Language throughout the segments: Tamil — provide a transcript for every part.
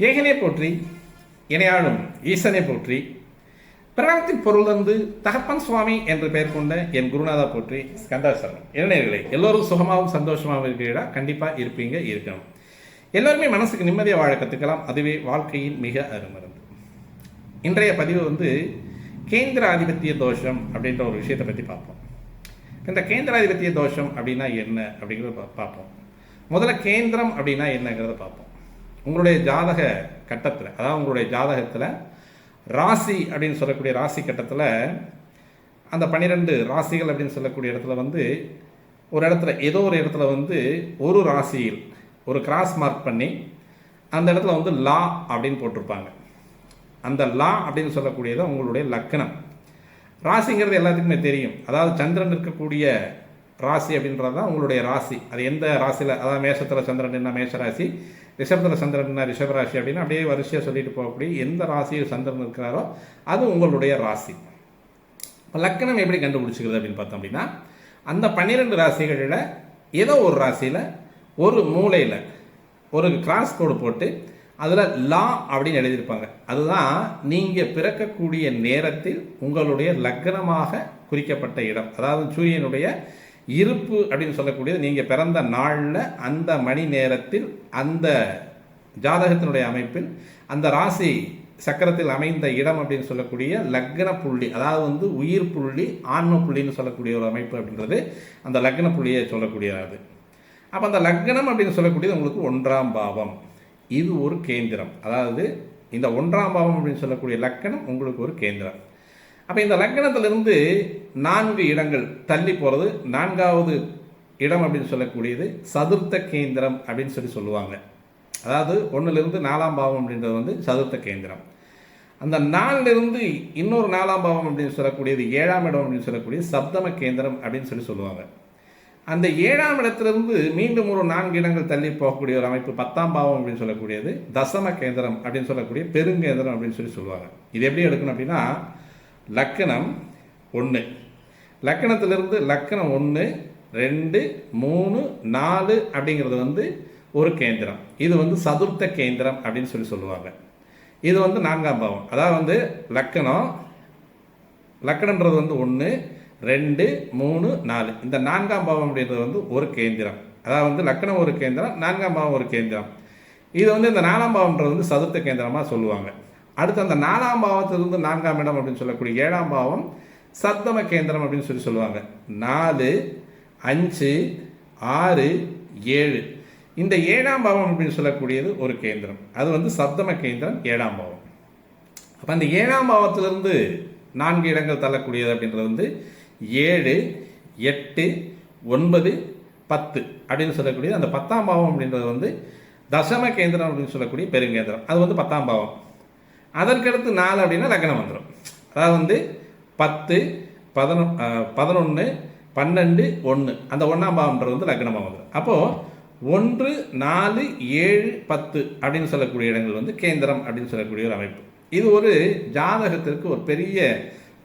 ஏகனே போற்றி, இணையாளும் ஈசனை போற்றி, பிராணத்தின் பொருள் வந்து தகப்பன் சுவாமி என்று பெயர் கொண்ட என் குருநாதா போற்றி, ஸ்கந்தாசரணம். இளைஞர்களே, எல்லோரும் சுகமாகவும் சந்தோஷமாகவும் இருக்கிறீடா? கண்டிப்பாக இருப்பீங்க, இருக்கணும். எல்லோருமே மனசுக்கு நிம்மதியாக வாழ கற்றுக்கலாம். அதுவே வாழ்க்கையின் மிக அருமருந்து. இன்றைய பதிவு வந்து கேந்திர ஆதிபத்திய தோஷம் அப்படின்ற ஒரு விஷயத்தை பற்றி பார்ப்போம். இந்த கேந்திராதிபத்திய தோஷம் அப்படின்னா என்ன அப்படிங்கிறத பார்ப்போம். முதல்ல கேந்திரம் அப்படின்னா என்னங்கிறத பார்ப்போம். உங்களுடைய ஜாதக கட்டத்தில், அதாவது உங்களுடைய ஜாதகத்தில் ராசி அப்படின்னு சொல்லக்கூடிய ராசி கட்டத்தில் அந்த 12 ராசிகள் அப்படின்னு சொல்லக்கூடிய இடத்துல வந்து ஒரு இடத்துல ஏதோ ஒரு இடத்துல வந்து ஒரு ராசியில் ஒரு கிராஸ் மார்க் பண்ணி அந்த இடத்துல வந்து லா அப்படின்னு போட்டிருப்பாங்க. அந்த லா அப்படின்னு சொல்லக்கூடியது உங்களுடைய லக்னம். ராசிங்கிறது எல்லாத்துக்குமே தெரியும். அதாவது சந்திரன் இருக்கக்கூடிய ராசி அப்படின்றது தான் உங்களுடைய ராசி. அது எந்த ராசியில், அதாவது மேஷத்தில் சந்திரன்னா மேஷ ராசி, ரிஷபத்தில் சந்திரன்னா ரிஷப ராசி அப்படின்னு அப்படியே வரிசையாக சொல்லிட்டு போகக்கூடிய எந்த ராசியில் சந்திரன் இருக்கிறாரோ அது உங்களுடைய ராசி. லக்னம் எப்படி கண்டுபிடிச்சிக்கிறது அப்படின்னு பார்த்தோம் அப்படின்னா, அந்த 12 ராசிகளில் ஏதோ ஒரு ராசியில் ஒரு மூலையில் ஒரு கிராஸ் கோடு போட்டு அதில் லா அப்படின்னு எழுதியிருப்பாங்க. அதுதான் நீங்கள் பிறக்கக்கூடிய நேரத்தில் உங்களுடைய லக்னமாக குறிக்கப்பட்ட இடம். அதாவது சூரியனுடைய இருப்பு அப்படின்னு சொல்லக்கூடியது நீங்கள் பிறந்த நாளில் அந்த மணி நேரத்தில் அந்த ஜாதகத்தினுடைய அமைப்பில் அந்த ராசி சக்கரத்தில் அமைந்த இடம் அப்படின்னு சொல்லக்கூடிய லக்ன புள்ளி, அதாவது வந்து உயிர் புள்ளி, ஆன்ம புள்ளின்னு சொல்லக்கூடிய ஒரு அமைப்பு அப்படின்றது அந்த லக்ன புள்ளியை சொல்லக்கூடியது. அப்போ அந்த லக்னம் அப்படின்னு சொல்லக்கூடியது உங்களுக்கு 1ஆம் பாவம். இது ஒரு கேந்திரம். அதாவது இந்த 1ஆம் பாவம் அப்படின்னு சொல்லக்கூடிய லக்னம் உங்களுக்கு ஒரு கேந்திரம். அப்போ இந்த லக்னத்திலிருந்து 4 இடங்கள் தள்ளி போகிறது 4வது இடம் அப்படின்னு சொல்லக்கூடியது சதுர்த்த கேந்திரம் அப்படின்னு சொல்லுவாங்க. அதாவது 1லிருந்து 4ஆம் பாவம் அப்படின்றது வந்து சதுர்த்த கேந்திரம். அந்த 4லிருந்து இன்னொரு 4ஆம் பாவம் அப்படின்னு சொல்லக்கூடியது 7ஆம் இடம் அப்படின்னு சொல்லக்கூடிய சப்தம கேந்திரம் அப்படின்னு சொல்லுவாங்க. அந்த 7ஆம் இடத்திலிருந்து மீண்டும் ஒரு 4 இடங்கள் தள்ளி போகக்கூடிய ஒரு அமைப்பு 10ஆம் பாவம் அப்படின்னு சொல்லக்கூடியது தசம கேந்திரம் அப்படின்னு சொல்லக்கூடிய பெருங்கேந்திரம் அப்படின்னு சொல்லுவாங்க. இது எப்படி எடுக்கணும் அப்படின்னா, லக்கணம் 1, லக்கணத்திலிருந்து லக்கணம் 1, 2, 3, 4 அப்படிங்கிறது வந்து ஒரு கேந்திரம். இது வந்து சதுர்த்த கேந்திரம் அப்படின்னு சொல்லுவாங்க. இது வந்து 4ஆம் பாவம். அதாவது வந்து லக்கணன்றது வந்து 1, 2, 3, 4. இந்த 4ஆம் பாவம் அப்படின்றது வந்து ஒரு கேந்திரம். அதாவது வந்து லக்கணம் ஒரு கேந்திரம், 4ஆம் பாவம் ஒரு கேந்திரம். இது வந்து இந்த 4ஆம் பாவம்ன்றது வந்து சதுர்த்த கேந்திரமாக சொல்லுவாங்க. அடுத்து அந்த 4ஆம் பாவத்திலிருந்து 4ஆம் இடம் அப்படின்னு சொல்லக்கூடிய 7ஆம் பாவம் சப்தம கேந்திரம் அப்படின்னு சொல்லுவாங்க. 4, 5, 6, 7. இந்த 7ஆம் பாவம் அப்படின்னு சொல்லக்கூடியது ஒரு கேந்திரம். அது வந்து சப்தம கேந்திரம் 7ஆம் பாவம். அப்போ அந்த 7ஆம் பாவத்திலிருந்து 4 இடங்கள் தள்ளக்கூடியது அப்படின்றது வந்து 7, 8, 9, 10 அப்படின்னு சொல்லக்கூடியது. அந்த 10ஆம் பாவம் அப்படின்றது வந்து தசம கேந்திரம் அப்படின்னு சொல்லக்கூடிய பெருங்கேந்திரம். அது வந்து 10ஆம் பாவம். அதற்கடுத்து 4 அப்படின்னா லக்னம் வந்துடும். அதாவது வந்து 10, 11, 12, 1 அந்த 1ஆம் பாவம்ன்றது வந்து லக்னமாக வந்துடும். அப்போது 1, 4, 7, 10 அப்படின்னு சொல்லக்கூடிய இடங்கள் வந்து கேந்திரம் அப்படின்னு சொல்லக்கூடிய ஒரு அமைப்பு. இது ஒரு ஜாதகத்திற்கு ஒரு பெரிய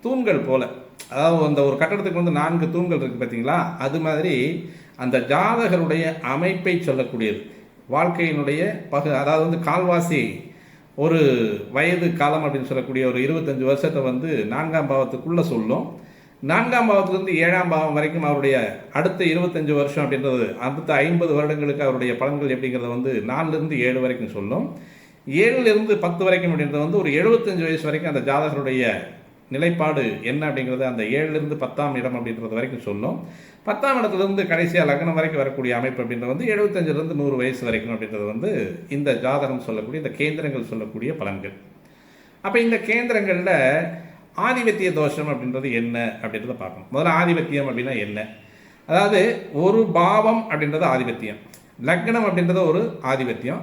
தூண்கள் போல. அதாவது அந்த ஒரு கட்டடத்துக்கு வந்து 4 தூண்கள் இருக்குது பார்த்தீங்களா, அது மாதிரி அந்த ஜாதகருடைய அமைப்பை சொல்லக்கூடியது. வாழ்க்கையினுடைய அதாவது வந்து கால்வாசி ஒரு வயது காலம் அப்படின்னு சொல்லக்கூடிய ஒரு 25 வருஷத்தை வந்து 4ஆம் பாவத்துக்குள்ளே சொல்லும். 4ஆம் பாவத்திலிருந்து 7ஆம் பாவம் வரைக்கும் அவருடைய அடுத்த 25 வருஷம் அப்படின்றது, அடுத்த 50 வருடங்களுக்கு அவருடைய பலன்கள் எப்படிங்கிறத வந்து 4லிருந்து 7 வரைக்கும் சொல்லும். 7லிருந்து 10 வரைக்கும் அப்படின்றது வந்து ஒரு 75 வயசு வரைக்கும் அந்த ஜாதகருடைய நிலைப்பாடு என்ன அப்படிங்கிறது அந்த 7லிருந்து 10ஆம் இடம் அப்படின்றது வரைக்கும் சொல்லும். 10ஆம் இடத்துலேருந்து கடைசியாக லக்னம் வரைக்கும் வரக்கூடிய அமைப்பு அப்படின்றது வந்து 75லிருந்து 100 வயசு வரைக்கும் அப்படின்றது வந்து இந்த ஜாதகம் சொல்லக்கூடிய இந்த கேந்திரங்கள் சொல்லக்கூடிய பலன்கள். அப்போ இந்த கேந்திரங்களில் ஆதிபத்திய தோஷம் அப்படின்றது என்ன அப்படின்றத பார்க்கணும். முதல்ல ஆதிபத்தியம் அப்படின்னா என்ன? அதாவது ஒரு பாவம் அப்படின்றது ஆதிபத்தியம், லக்னம் அப்படின்றது ஒரு ஆதிபத்தியம்,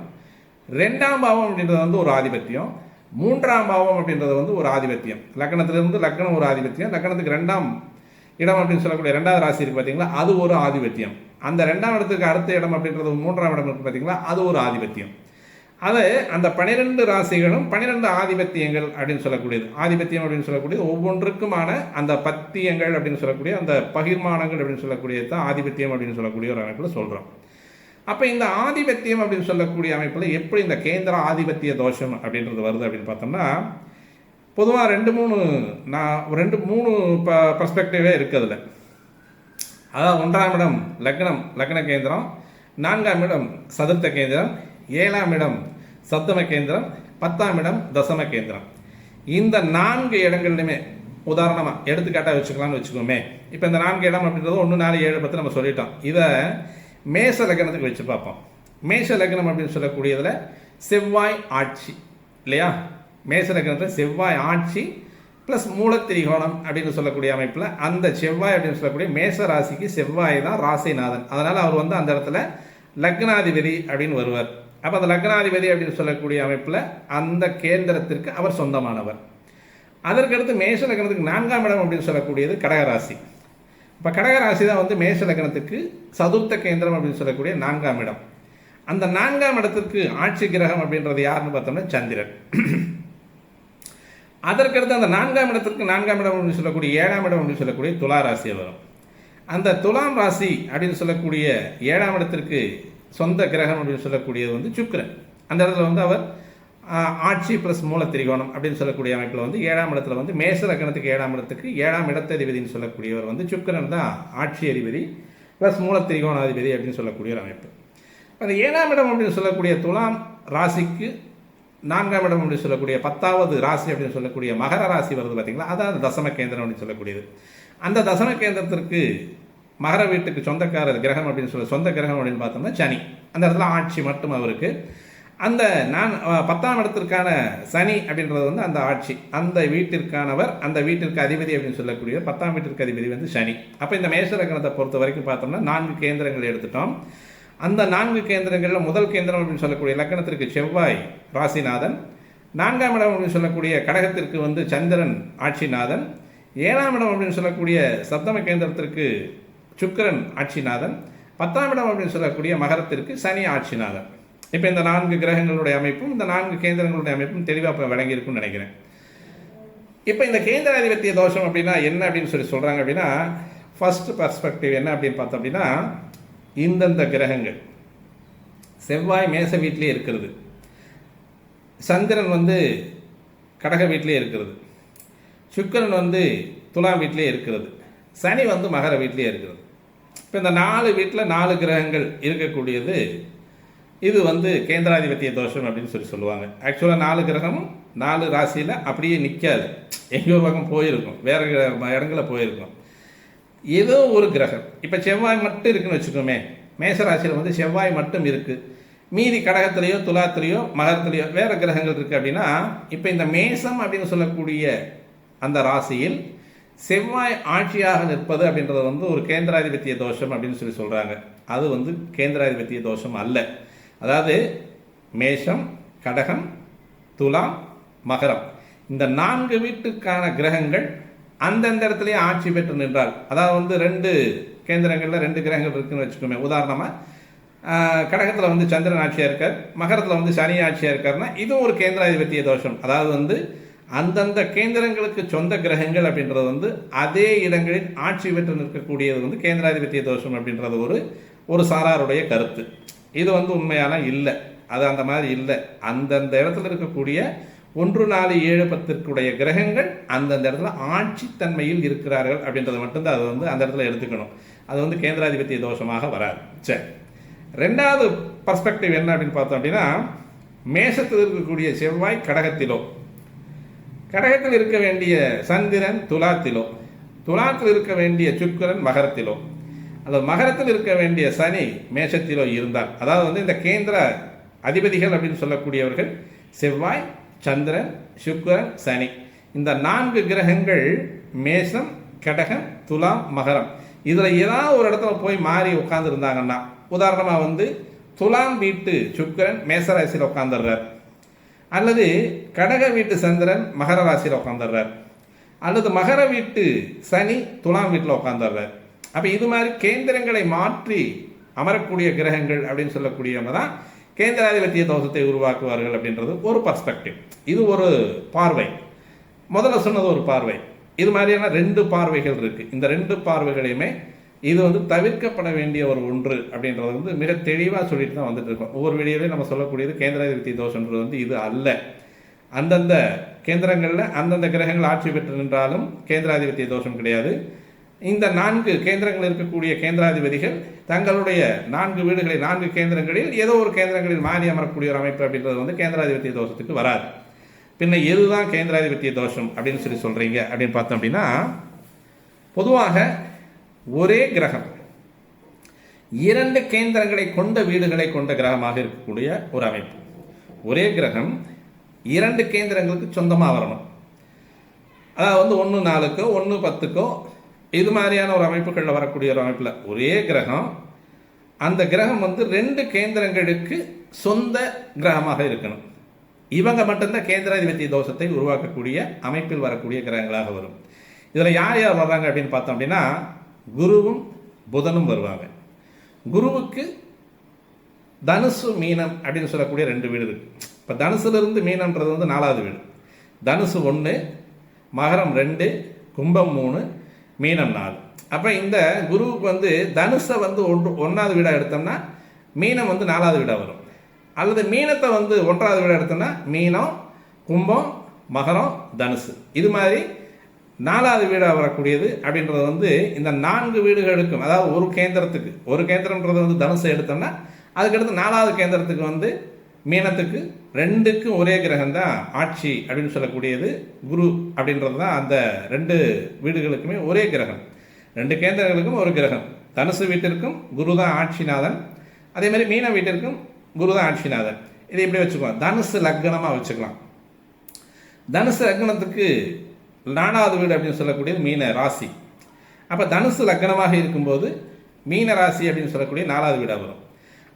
2ஆம் பாவம் அப்படின்றது வந்து ஒரு ஆதிபத்தியம், 3ஆம் பாவம் அப்படின்றது வந்து ஒரு ஆதிபத்தியம். லக்னத்திலிருந்து லக்னம் ஒரு ஆதிபத்தியம், லக்னத்துக்கு 2ஆம் இடம் அப்படின்னு சொல்லக்கூடிய 2வது ராசி இருக்குது பார்த்தீங்களா, அது ஒரு ஆதிபத்தியம். அந்த 2ஆம் இடத்துக்கு அடுத்த இடம் அப்படின்றது 3ஆம் இடம் இருக்குது பார்த்தீங்களா, அது ஒரு ஆதிபத்தியம். அது அந்த 12 ராசிகளும் 12 ஆதிபத்தியங்கள் அப்படின்னு சொல்லக்கூடியது. ஆதிபத்தியம் அப்படின்னு சொல்லக்கூடியது ஒவ்வொன்றுக்குமான அந்த பத்தியங்கள் அப்படின்னு சொல்லக்கூடிய அந்த பகிர்மானங்கள் அப்படின்னு சொல்லக்கூடியது தான் ஆதிபத்தியம் அப்படின்னு சொல்லக்கூடிய ஒரு அமைப்பில் சொல்கிறோம். அப்போ இந்த ஆதிபத்தியம் அப்படின்னு சொல்லக்கூடிய அமைப்பில் எப்படி இந்த கேந்திர ஆதிபத்திய தோஷம் அப்படின்றது வருது அப்படின்னு பார்த்தோம்னா, பொதுவாக ரெண்டு மூணு பர்ஸ்பெக்டிவே இருக்குது அதில். அதாவது 1ஆம் இடம் லக்ன கேந்திரம், 4ஆம் இடம் சதுர்த்த கேந்திரம், 7ஆம் இடம் சப்தம கேந்திரம், 10ஆம் இடம் தசம கேந்திரம். இந்த 4 இடங்கள்லையுமே உதாரணமாக எடுத்துக்காட்டாக வச்சுக்கலாம்னு வச்சுக்கோமே. இப்போ இந்த 4 இடம் அப்படின்றது 1, 4, 7 பற்றி நம்ம சொல்லிட்டோம். இதை மேஷ லக்னத்துக்கு வச்சு பார்ப்போம். மேஷ லக்னம் அப்படின்னு சொல்லக்கூடியதில் செவ்வாய் ஆட்சி இல்லையா? மேஷ லக்னத்தில் செவ்வாய் ஆட்சி ப்ளஸ் மூலத்திரிகோணம் அப்படின்னு சொல்லக்கூடிய அமைப்பில் அந்த செவ்வாய் அப்படின்னு சொல்லக்கூடிய மேஷ ராசிக்கு செவ்வாய் தான் ராசிநாதன். அதனால் அவர் வந்து அந்த இடத்துல லக்னாதிபதி அப்படின்னு வருவார். அப்போ அந்த லக்னாதிபதி அப்படின்னு சொல்லக்கூடிய அமைப்பில் அந்த கேந்திரத்திற்கு அவர் சொந்தமானவர். அதற்கடுத்து மேஷ லக்னத்துக்கு 4ஆம் இடம் அப்படின்னு சொல்லக்கூடியது கடகராசி. இப்போ கடகராசி தான் வந்து மேஷ லக்னத்துக்கு சதுர்த்த கேந்திரம் அப்படின்னு சொல்லக்கூடிய 4ஆம் இடம். அந்த 4ஆம் இடத்திற்கு ஆட்சி கிரகம் அப்படின்றது யாருன்னு பார்த்தோம்னா சந்திரன். அதற்கடுத்து அந்த 4ஆம் இடத்திற்கு 4ஆம் இடம் அப்படின்னு சொல்லக்கூடிய 7ஆம் இடம் அப்படின்னு சொல்லக்கூடிய துலா ராசி வரும். அந்த துலாம் ராசி அப்படின்னு சொல்லக்கூடிய 7ஆம் இடத்திற்கு சொந்த கிரகம் அப்படின்னு சொல்லக்கூடியது வந்து சுக்கிரன். அந்த இடத்துல வந்து அவர் ஆட்சி ப்ளஸ் மூலத்திரிகோணம் அப்படின்னு சொல்லக்கூடிய அமைப்பில் வந்து 7ஆம் இடத்துல வந்து மேஷ லக்னத்துக்கு 7ஆம் இடத்துக்கு 7ஆம் இடத்ததிபதினு சொல்லக்கூடியவர் வந்து சுக்கிரன் தான் ஆட்சி அதிபதி ப்ளஸ் மூலத்திரிகோணாதிபதி அப்படின்னு சொல்லக்கூடிய ஒரு அமைப்பு. அந்த 7ஆம் இடம் அப்படின்னு சொல்லக்கூடிய துலாம் ராசிக்கு 4ஆம் இடம் அப்படின்னு சொல்லக்கூடிய 10வது ராசி அப்படின்னு சொல்லக்கூடிய மகர ராசி வருது பார்த்தீங்களா? அதான் தசம கேந்திரம் அப்படின்னு சொல்லக்கூடியது. அந்த தசம கேந்திரத்திற்கு மகர வீட்டுக்கு சொந்தக்காரர் கிரகம் அப்படின்னு சொந்த கிரகம் அப்படின்னு பார்த்தோம்னா சனி. அந்த இடத்துல ஆட்சி மட்டும் அவருக்கு. அந்த 10ஆம் இடத்திற்கான சனி அப்படின்றது வந்து அந்த ஆட்சி, அந்த வீட்டிற்கானவர், அந்த வீட்டிற்கு அதிபதி அப்படின்னு சொல்லக்கூடிய 10ஆம் வீட்டிற்கு அதிபதி வந்து சனி. அப்போ இந்த மேஷ லக்னத்தை பொறுத்த வரைக்கும் பார்த்தோம்னா 4 கேந்திரங்கள் எடுத்துட்டோம். அந்த 4 கேந்திரங்களில் முதல் கேந்திரம் அப்படின்னு சொல்லக்கூடிய லக்னத்திற்கு செவ்வாய் ராசிநாதன், 4ஆம் இடம் அப்படின்னு சொல்லக்கூடிய கடகத்திற்கு வந்து சந்திரன் ஆட்சிநாதன், 7ஆம் இடம் அப்படின்னு சொல்லக்கூடிய சப்தம கேந்திரத்திற்கு சுக்கிரன் ஆட்சிநாதன், 10ஆம் இடம் அப்படின்னு சொல்லக்கூடிய மகரத்திற்கு சனி ஆட்சிநாதன். இப்போ இந்த 4 கிரகங்களுடைய அமைப்பும் இந்த 4 கேந்திரங்களுடைய அமைப்பும் தெளிவாக இப்போ விளங்கியிருக்குன்னு நினைக்கிறேன். இப்போ இந்த கேந்திராதிபத்திய தோஷம் அப்படின்னா என்ன அப்படின்னு சொல்கிறாங்க அப்படின்னா, ஃபர்ஸ்ட் பர்ஸ்பெக்டிவ் என்ன அப்படின்னு பார்த்தோம் அப்படின்னா, இந்தந்த கிரகங்கள் செவ்வாய் மேச வீட்டிலே இருக்கிறது, சந்திரன் வந்து கடக வீட்டிலே இருக்கிறது, சுக்கிரன் வந்து துலாம் வீட்டிலே இருக்கிறது, சனி வந்து மகர வீட்டிலே இருக்கிறது. இப்போ இந்த 4 வீட்டில் 4 கிரகங்கள் இருக்கக்கூடியது இது வந்து கேந்திராதிபத்திய தோஷம் அப்படின்னு சொல்லுவாங்க. ஆக்சுவலாக 4 கிரகமும் 4 ராசியில் அப்படியே நிற்காது, எங்கேயோ பக்கம் போயிருக்கும், வேறு இடங்களில் போயிருக்கும். ஏதோ ஒரு கிரகம், இப்போ செவ்வாய் மட்டும் இருக்குன்னு வச்சுக்கோமே, மேசராசியில் வந்து செவ்வாய் மட்டும் இருக்குது, மீதி கடகத்திலேயோ துலாத்திலேயோ மகரத்திலேயோ வேறு கிரகங்கள் இருக்குது அப்படின்னா, இப்போ இந்த மேசம் அப்படின்னு சொல்லக்கூடிய அந்த ராசியில் செவ்வாய் ஆட்சியாக நிற்பது அப்படின்றது வந்து ஒரு கேந்திராதிபத்திய தோஷம் அப்படின்னு சொல்கிறாங்க. அது வந்து கேந்திராதிபத்திய தோஷம் அல்ல. அதாவது மேஷம், கடகம், துலாம், மகரம் இந்த 4 வீட்டுக்கான கிரகங்கள் அந்தந்த இடத்துலையே ஆட்சி பெற்று நின்றால், அதாவது வந்து 2 கேந்திரங்களில் 2 கிரகங்கள் இருக்குன்னு வச்சுக்கோமே. உதாரணமாக கடகத்தில் வந்து சந்திரன் ஆட்சியாக இருக்கார், மகரத்தில் வந்து சனி ஆட்சியாக இருக்காருன்னா இதுவும் ஒரு கேந்திராதிபத்திய தோஷம். அதாவது வந்து அந்தந்த கேந்திரங்களுக்கு சொந்த கிரகங்கள் அப்படின்றது வந்து அதே இடங்களில் ஆட்சி பெற்று நிற்கக்கூடியது வந்து கேந்திராதிபத்திய தோஷம் அப்படின்றது ஒரு சாராருடைய கருத்து. இது வந்து உண்மையான இல்லை, அது அந்த மாதிரி இல்லை. அந்தந்த இடத்துல இருக்கக்கூடிய 1, 4, 7, 10 கிரகங்கள் அந்தந்த இடத்துல ஆட்சி தன்மையில் இருக்கிறார்கள் அப்படின்றத மட்டும்தான் அது வந்து அந்த இடத்துல எடுத்துக்கணும். அது வந்து கேந்திராதிபத்திய தோஷமாக வராது. சரி, 2வது பர்ஸ்பெக்டிவ் என்ன அப்படின்னு பார்த்தோம் அப்படின்னா, மேஷத்தில் இருக்கக்கூடிய செவ்வாய் கடகத்தில் இருக்க வேண்டிய சந்திரன் துலாத்திலோ, துலாத்தில் இருக்க வேண்டிய சுக்கிரன் மகரத்திலோ, அல்லது மகரத்தில் இருக்க வேண்டிய சனி மேஷத்திலோ இருந்தால், அதாவது வந்து இந்த கேந்திர அதிபதிகள் அப்படின்னு சொல்லக்கூடியவர்கள் செவ்வாய், சந்திரன், சுக்கிரன், சனி, இந்த 4 கிரகங்கள் மேஷம், கடகம், துலாம், மகரம் இதில் ஏதாவது ஒரு இடத்துல போய் மாறி உட்காந்துருந்தாங்கன்னா, உதாரணமாக வந்து துலாம் வீட்டு சுக்கிரன் மேசராசியில் உட்காந்துடுறார், அல்லது கடக வீட்டு சந்திரன் மகர ராசியில் உட்காந்துடுறார், அல்லது மகர வீட்டு சனி துலாம் வீட்டில் உட்காந்துடுறார். அப்போ இது மாதிரி கேந்திரங்களை மாற்றி அமரக்கூடிய கிரகங்கள் அப்படின்னு சொல்லக்கூடியவங்க தான் கேந்திராதிபத்திய தோஷத்தை உருவாக்குவார்கள் அப்படின்றது ஒரு பர்ஸ்பெக்டிவ். இது ஒரு பார்வை. முதல்ல சொன்னது ஒரு பார்வை. இது மாதிரியான 2 பார்வைகள் இருக்குது. இந்த 2 பார்வைகளையுமே இது வந்து தவிர்க்கப்பட வேண்டிய ஒரு ஒன்று அப்படின்றது வந்து மிக தெளிவாக சொல்லிட்டு தான் வந்துட்டு இருக்கோம். ஒவ்வொரு வீடியோலையும் நம்ம சொல்லக்கூடியது கேந்திராதிபத்திய தோஷன்றது வந்து இது அல்ல. அந்தந்த கேந்திரங்களில் அந்தந்த கிரகங்கள் ஆட்சி பெற்று நின்றாலும் கேந்திராதிபத்திய தோஷம் கிடையாது. இந்த 4 கேந்திரங்கள் இருக்கக்கூடிய கேந்திராதிபதிகள் தங்களுடைய 4 வீடுகளில் 4 கேந்திரங்களில் ஏதோ ஒரு கேந்திரங்களில் மாறி அமரக்கூடிய ஒரு அமைப்பு அப்படின்றது வந்து கேந்திராதிபத்திய தோஷத்துக்கு வராது. பின்ன எதுதான் கேந்திராதிபத்திய தோஷம் அப்படின்னு சொல்றீங்க அப்படின்னு பார்த்தோம் அப்படின்னா, பொதுவாக ஒரே கிரகம் 2 கேந்திரங்களை கொண்ட வீடுகளை கொண்ட கிரகமாக இருக்கக்கூடிய ஒரு அமைப்பு. ஒரே கிரகம் 2 கேந்திரங்களுக்கு சொந்தமாக வரணும். அதாவது வந்து 1 4க்கோ 1 10க்கோ இது மாதிரியான ஒரு அமைப்புகளில் வரக்கூடிய ஒரு அமைப்பில் ஒரே கிரகம், அந்த கிரகம் வந்து 2 கேந்திரங்களுக்கு சொந்த கிரகமாக இருக்கணும். இவங்க மட்டும்தான் கேந்திராதிபத்திய தோஷத்தை உருவாக்கக்கூடிய அமைப்பில் வரக்கூடிய கிரகங்களாக வரும். இதில் யார் யார் வர்றாங்க அப்படின்னு பார்த்தோம் அப்படின்னா, குருவும் புதனும் வருவாங்க. குருவுக்கு தனுசு மீனம் அப்படின்னு சொல்லக்கூடிய 2 வீடு இருக்கு. இப்போ தனுசுலேருந்து மீனம்ன்றது வந்து 4வது வீடு. தனுசு 1, மகரம் 2, கும்பம் 3, மீனம் 4. அப்போ இந்த குருவுக்கு வந்து தனுசை வந்து 1வது வீடாக எடுத்தோம்னா மீனம் வந்து 4வது வீடாக வரும். அல்லது மீனத்தை வந்து 1வது வீடாக எடுத்தோம்னா மீனம், கும்பம், மகரம், தனுசு இது மாதிரி 4வது வீடாக வரக்கூடியது அப்படின்றது வந்து இந்த 4 வீடுகளுக்கும், அதாவது ஒரு கேந்திரத்துக்கு, ஒரு கேந்திரம்ன்றது வந்து தனுசை எடுத்தோம்னா அதுக்கடுத்து 4வது கேந்திரத்துக்கு வந்து மீனத்துக்கு 2க்கும் ஒரே கிரகம் தான் ஆட்சி அப்படின்னு சொல்லக்கூடியது குரு அப்படின்றது தான். அந்த 2 வீடுகளுக்குமே ஒரே கிரகம், 2 கேந்திரங்களுக்கும் ஒரு கிரகம். தனுசு வீட்டிற்கும் குரு தான் ஆட்சிநாதன், அதே மாதிரி மீன வீட்டிற்கும் குரு தான் ஆட்சிநாதன். இதை இப்படி வச்சுக்கலாம், தனுசு லக்னமாக வச்சுக்கலாம். தனுசு லக்னத்துக்கு 4வது வீடு அப்படின்னு சொல்லக்கூடியது மீன ராசி. அப்போ தனுசு லக்னமாக இருக்கும்போது மீன ராசி அப்படின்னு சொல்லக்கூடிய 4வது வீடாக வரும்.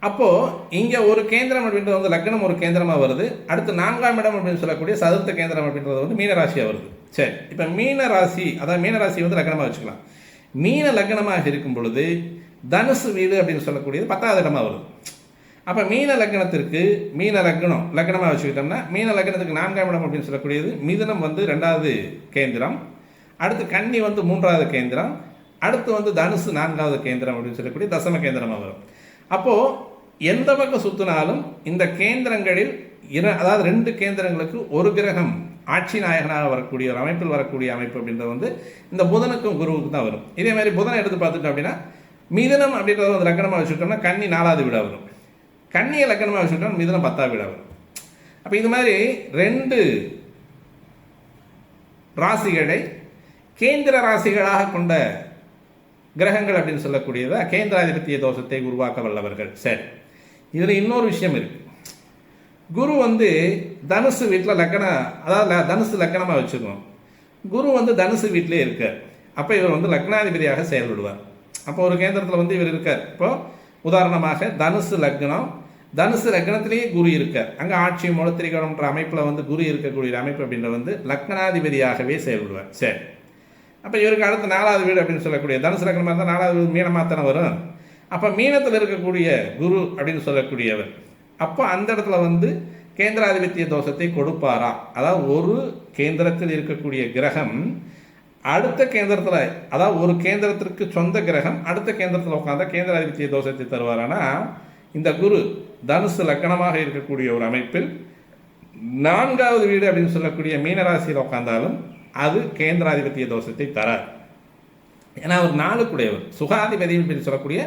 அப்போது இங்கே ஒரு கேந்திரம் அப்படின்றது வந்து லக்னம் ஒரு கேந்திரமாக வருது. அடுத்து 4ஆம் இடம் அப்படின்னு சொல்லக்கூடிய சதுர்த்த கேந்திரம் அப்படின்றது வந்து மீன ராசியாக வருது. சரி, இப்போ மீன ராசி, அதாவது மீன ராசி வந்து லக்னமாக வச்சுக்கலாம். மீன லக்னமாக இருக்கும் பொழுது தனுசு வீடு அப்படின்னு சொல்லக்கூடியது 10வது இடமாக வருது. அப்போ மீன லக்னத்திற்கு மீன லக்னமாக வச்சுக்கிட்டோம்னா மீன லக்னத்துக்கு 4ஆம் இடம் அப்படின்னு சொல்லக்கூடியது மிதுனம் வந்து 2வது கேந்திரம், அடுத்து கன்னி வந்து 3வது கேந்திரம், அடுத்து வந்து தனுசு 4வது கேந்திரம் அப்படின்னு சொல்லக்கூடிய தசம கேந்திரமாக வரும். அப்போது எந்த பக்கம் சுற்றினாலும் இந்த கேந்திரங்களில் அதாவது 2 கேந்திரங்களுக்கு ஒரு கிரகம் ஆட்சி நாயகனாக வரக்கூடிய ஒரு அமைப்பில் வரக்கூடிய அமைப்பு அப்படின்றது வந்து இந்த புதனுக்கும் குருவுக்கும் தான் வரும். இதே மாதிரி புதனை எடுத்து பார்த்துட்டோம் அப்படின்னா மிதுனம் அப்படின்றத வந்து லக்னமாக வச்சுக்கிட்டோம்னா கன்னி 4வது வீடாக வரும், கன்னியை லக்னமாக வச்சுக்கிட்டோம் மிதுனம் 10வது வீடாக வரும். அப்போ இது மாதிரி 2 ராசிகளை கேந்திர ராசிகளாக கொண்ட கிரகங்கள் அப்படின்னு சொல்லக்கூடியதா கேந்திராதிபத்திய தோஷத்தை உருவாக்க வல்லவர்கள். சரி, இதில் இன்னொரு விஷயம் இருக்கு. குரு வந்து தனுசு வீட்டில் அதாவது தனுசு லக்னமாக வச்சுக்கணும். குரு வந்து தனுசு வீட்டிலே இருக்கார். அப்போ இவர் வந்து லக்னாதிபதியாக செயல்படுவார். அப்போ ஒரு கேந்திரத்தில் வந்து இவர் இருக்கார். இப்போ உதாரணமாக தனுசு லக்னத்திலேயே குரு இருக்கார். அங்கே ஆட்சி மூலத்திரிகோணம்ன்ற அமைப்பில் வந்து குரு இருக்கக்கூடிய அமைப்பு அப்படின்ற வந்து லக்னாதிபதியாகவே செயல்படுவார். சரி, அப்போ இவருக்கு அடுத்து 4வது வீடு அப்படின்னு சொல்லக்கூடிய தனுசு லக்னமாக இருந்தால் 4வது வீடு மீனமாக தானே வரும். அப்போ மீனத்தில் இருக்கக்கூடிய குரு அப்படின்னு சொல்லக்கூடியவர் அப்போ அந்த இடத்துல வந்து கேந்திராதிபத்திய தோஷத்தை கொடுப்பாரா? அதாவது ஒரு கேந்திரத்தில் இருக்கக்கூடிய கிரகம் அடுத்த கேந்திரத்தில், அதாவது ஒரு கேந்திரத்திற்கு சொந்த கிரகம் அடுத்த கேந்திரத்தில் உட்காந்தா கேந்திராதிபத்திய தோஷத்தை தருவாரானா, இந்த குரு தனுசு லக்னமாக இருக்கக்கூடிய ஒரு அமைப்பில் 4வது வீடு அப்படின்னு சொல்லக்கூடிய மீனராசியில் உட்கார்ந்தாலும் அது கேந்திராதிபத்திய தோஷத்தை தரார். ஏன்னா அவர் 4க்குடையவர், சுகாதிபதி அப்படின்னு சொல்லக்கூடிய